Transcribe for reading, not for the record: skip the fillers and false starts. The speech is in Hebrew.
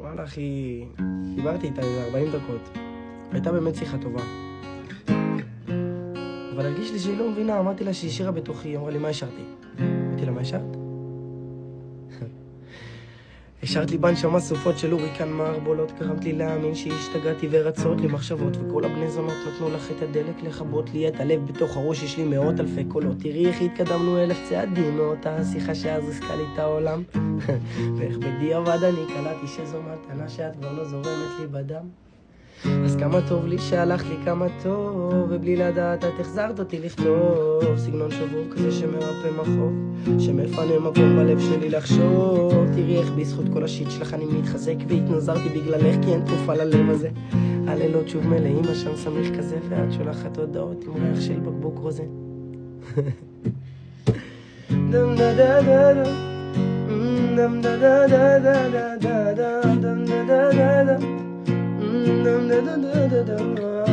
וואלה אחי, דיברתי איתה איזה 40 דקות. הייתה באמת שיחה טובה. אבל הרגיש לי שהיא לא מבינה, אמרתי לה שהיא השאירה בתוכי, היא אמרה לי, מה השארתי? אמרתי לה, מה השארת? השארת לי בנשמה סופות של הוריקן מערבולות, גרמת לי להאמין שהשתגעתי ורצות לי מחשבות, וכל הבני זונות נתנו לך את הדלק לכבות לי את הלב בתוך הראש, יש לי מאות אלפי קולות. תראי איך התקדמנו 1000 צעדים מאותה השיחה שאז עסקה לי את העולם. ואיך בדיעבד אני קלטתי שזו מתנה שאת כבר לא זורמת לי בדם. אז כמה טוב לי שהלך לי כמה טוב, ובלי לדעת את החזרת אותי לכתוב סגנון שבור כזה שמרפא מחוב, שמפנה מקום בלב שלי לחשוב. תראי איך בזכות כל השיט שלך אני מתחזק, והתנזרתי בגללך כי אין תרופה ללב הזה. הלילות שוב מלאים עשן סמיך כזה, ואת שולחת הודעות עם ריח של בקבוק רוזה. דם דה דה דה דה דם דה דה דה דה דה דם דה דה דה דה.